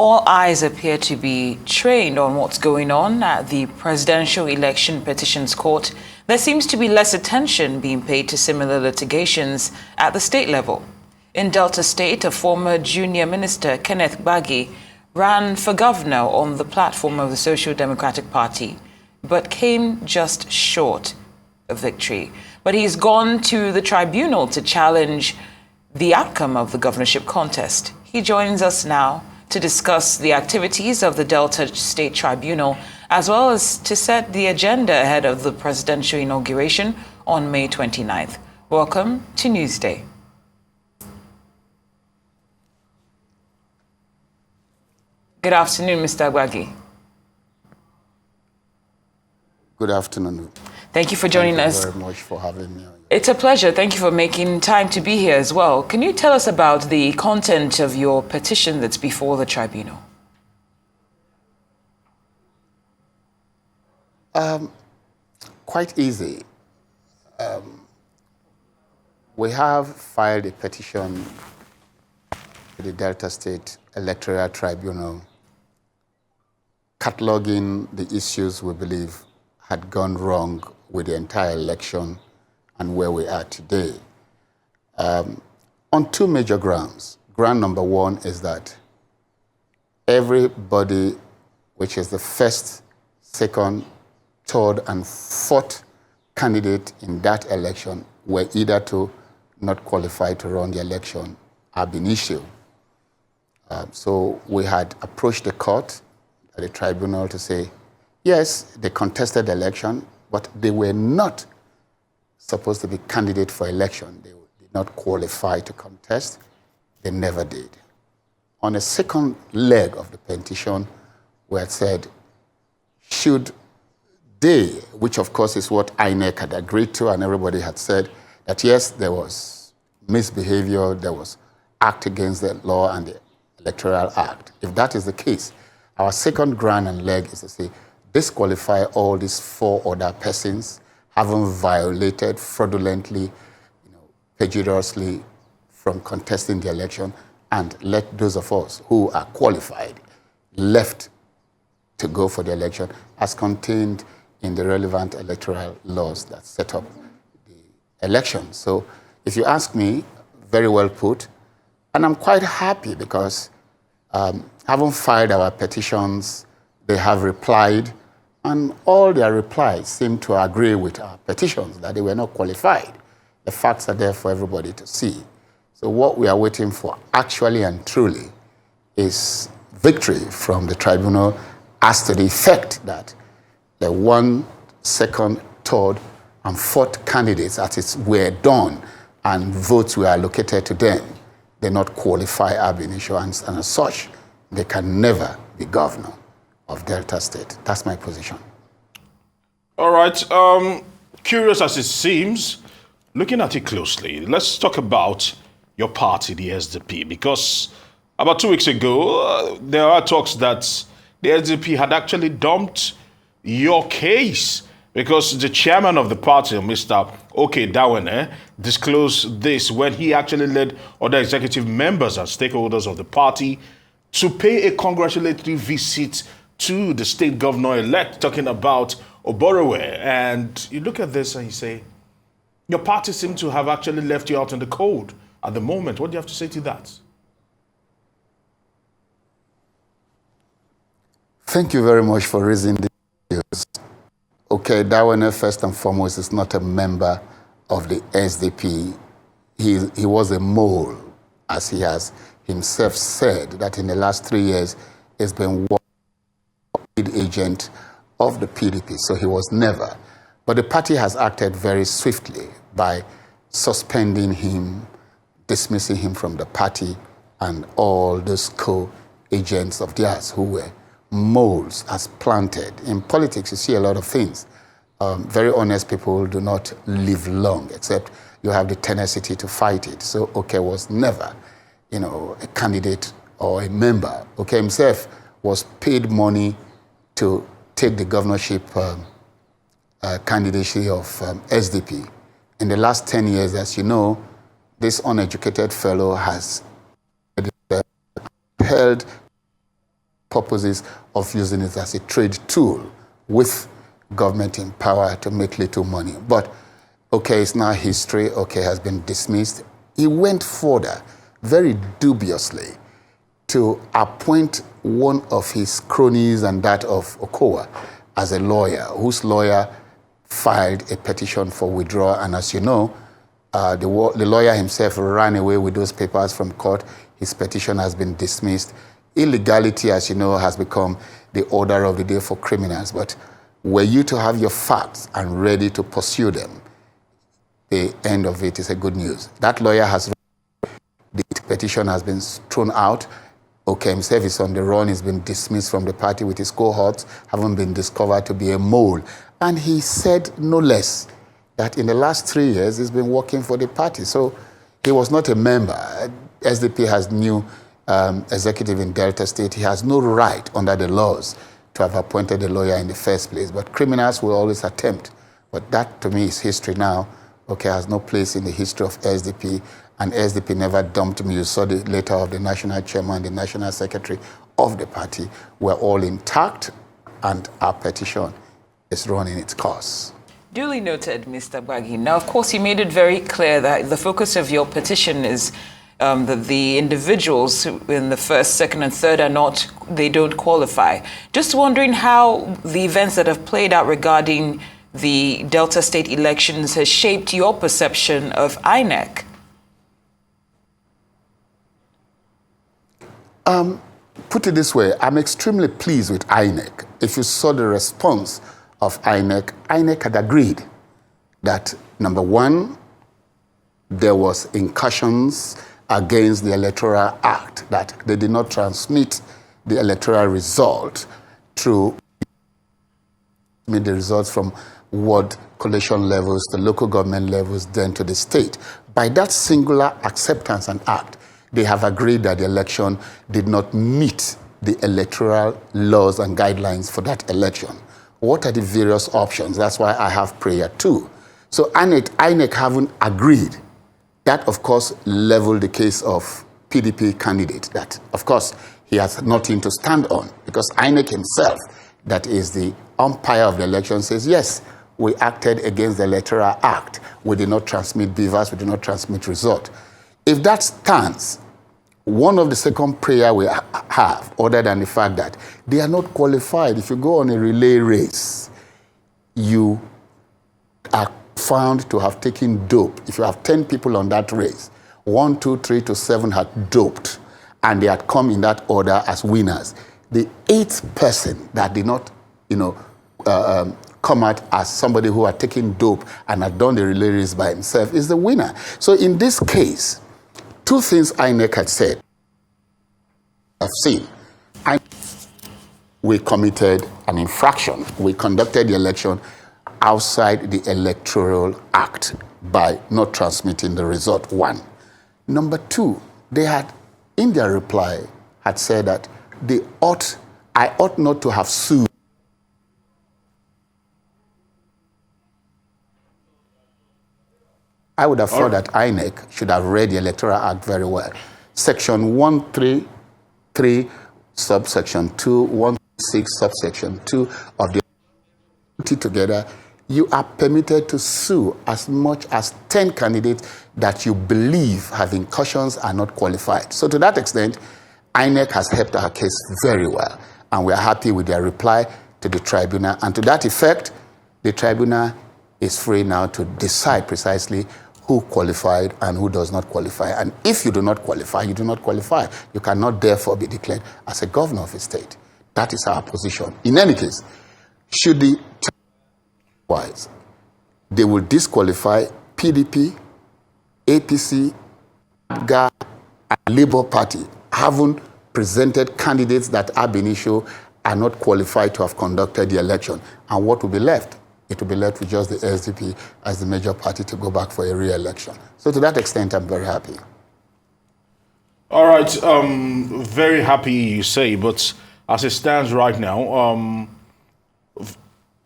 all eyes appear to be trained on what's going on at the Presidential Election Petitions Court, there seems to be less attention being paid to similar litigations at the state level. In Delta State, a former junior minister, Kenneth Gbagi, ran for governor on the platform of the Social Democratic Party, but came just short of victory. But he's gone to the tribunal to challenge the outcome of the governorship contest. He joins us now to discuss the activities of the Delta State Tribunal, as well as to set the agenda ahead of the presidential inauguration on May 29th. Welcome to Newsday. Good afternoon, Mr. Gbagi. Good afternoon. Thank you for joining us. Thank you very much for having me. It's a pleasure. Thank you for making time to be here as well. Can you tell us about the content of your petition that's before the tribunal? Quite easy. We have filed a petition to the Delta State Electoral Tribunal cataloging the issues we believe had gone wrong with the entire election and where we are today. On two major grounds. Ground number one is that everybody, which is the first, second, third, and fourth candidate in that election, were either to not qualify to run the election ab initio. So we had approached the court, the tribunal, to say, yes, they contested the election, but they were not supposed to be candidate for election. They did not qualify to contest. They never did. On a second leg of the petition, we had said, should they, which of course is what INEC had agreed to, and everybody had said that yes, there was misbehavior, there was act against the law and the Electoral Act. If that is the case, our second ground and leg is to say, disqualify all these four other persons having violated fraudulently, perjuriously from contesting the election, and let those of us who are qualified left to go for the election as contained in the relevant electoral laws that set up the election. So if you ask me, very well put, and I'm quite happy because having filed our petitions, they have replied, and all their replies seem to agree with our petitions, that they were not qualified. The facts are there for everybody to see. So what we are waiting for, actually and truly, is victory from the tribunal as to the effect that the 1, 2nd, 3rd, and 4th candidates, as it were done, and votes were allocated to them, they not qualify ab initio, and as such, they can never be governor of Delta State. That's my position. All right. Curious as it seems, looking at it closely, let's talk about your party, the SDP, because about 2 weeks ago, there are talks that the SDP had actually dumped your case because the chairman of the party, Mr. Oborevwori, disclosed this when he actually led other executive members and stakeholders of the party to pay a congratulatory visit to the state governor-elect, talking about Oborevwori. And you look at this and you say, your party seems to have actually left you out in the cold at the moment. What do you have to say to that? Thank you very much for raising the issues. Oborevwori, first and foremost, is not a member of the SDP. He was a mole, as he has himself said, that in the last 3 years he's been one agent of the PDP, so he was never. But the party has acted very swiftly by suspending him, dismissing him from the party, and all those co-agents of theirs who were moles as planted. In politics, you see a lot of things. Very honest people do not live long, except you have the tenacity to fight it. So was never, a candidate or a member. Himself was paid money to take the governorship candidacy of SDP. In the last 10 years, as you know, this uneducated fellow has held purposes of using it as a trade tool with government in power to make little money. But, okay, it's now history, okay, has been dismissed. He went further, very dubiously, to appoint one of his cronies and that of Okowa as a lawyer, whose lawyer filed a petition for withdrawal. And as you know, the lawyer himself ran away with those papers from court. His petition has been dismissed. Illegality, as you know, has become the order of the day for criminals. But were you to have your facts and ready to pursue them, the end of it is a good news. That lawyer has, the petition has been thrown out. Okay, himself is on the run. He's been dismissed from the party with his cohorts, haven't been discovered to be a mole. And he said no less that in the last 3 years, he's been working for the party. So he was not a member. SDP has new executive in Delta State. He has no right under the laws to have appointed a lawyer in the first place. But criminals will always attempt. But that, to me, is history now. Okay, has no place in the history of SDP. And SDP never dumped me. You saw the letter of the national chairman, the national secretary of the party. We're all intact, and our petition is running its course. Duly noted, Mr. Gbagi. Now, of course, you made it very clear that the focus of your petition is that the individuals in the first, second, and third they don't qualify. Just wondering how the events that have played out regarding the Delta State elections has shaped your perception of INEC. Put it this way, I'm extremely pleased with INEC. If you saw the response of INEC, INEC had agreed that, number one, there was incursions against the Electoral Act, that they did not transmit the electoral result through the results from ward collation levels to local government levels, then to the state. By that singular acceptance and act, they have agreed that the election did not meet the electoral laws and guidelines for that election. What are the various options? That's why I have prayer too. So INEC haven't agreed. That, of course, leveled the case of PDP candidate. That, of course, he has nothing to stand on, because INEC himself, that is the umpire of the election, says, yes, we acted against the Electoral Act. We did not transmit beavers, we did not transmit result. If that stands, one of the second prayer we have, other than the fact that they are not qualified. If you go on a relay race, you are found to have taken dope. If you have 10 people on that race, 1, 2, 3 to 7 had doped, and they had come in that order as winners. The 8th person that did not, come out as somebody who had taken dope and had done the relay race by himself is the winner. So in this case, two things INEC had said, I've seen. We committed an infraction. We conducted the election outside the Electoral Act by not transmitting the result, one. Number two, they had, in their reply, had said that I ought not to have sued. I would have thought that INEC should have read the Electoral Act very well. Section 133, subsection 2, 136, subsection 2 of the together, you are permitted to sue as much as 10 candidates that you believe have incursions are not qualified. So to that extent, INEC has helped our case very well, and we are happy with their reply to the tribunal. And to that effect, the tribunal is free now to decide precisely who qualified and who does not qualify. And if you do not qualify, you do not qualify. You cannot therefore be declared as a governor of a state. That is our position. In any case, should the wise, they will disqualify PDP, APC, Gbagi, and Labour Party, haven't presented candidates that ab initio are not qualified to have conducted the election. And what will be left? It will be left with just the SDP as the major party to go back for a re-election. So to that extent, I'm very happy. All right, very happy you say, but as it stands right now,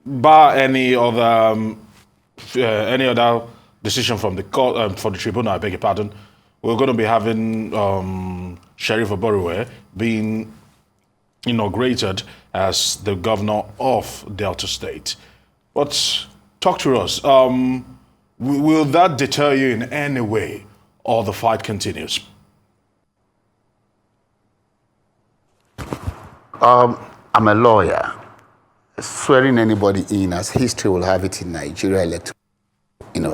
bar any other decision from the court, for the tribunal, I beg your pardon, we're going to be having Sheriff Oborevwori being inaugurated as the governor of Delta State. But talk to us. Will that deter you in any way, or the fight continues? I'm a lawyer. Swearing anybody in, as history will have it in Nigeria electoral,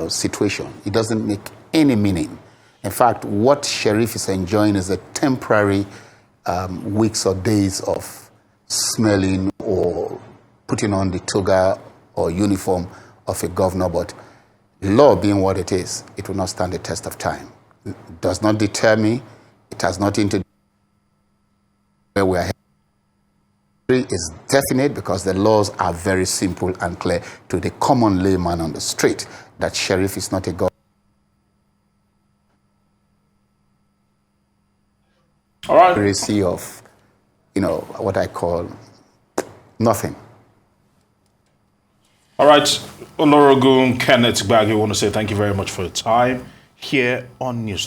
situation, it doesn't make any meaning. In fact, what Sheriff is enjoying is a temporary weeks or days of smelling or putting on the toga or uniform of a governor, but law being what it is, it will not stand the test of time. It does not deter me. It has nothing to do with where we are. Is definite because the laws are very simple and clear to the common layman on the street that sheriff is not a god. All right. Of, what I call nothing. All right, Oborevwori, Kenneth, Gbagi, I want to say thank you very much for your time here on News.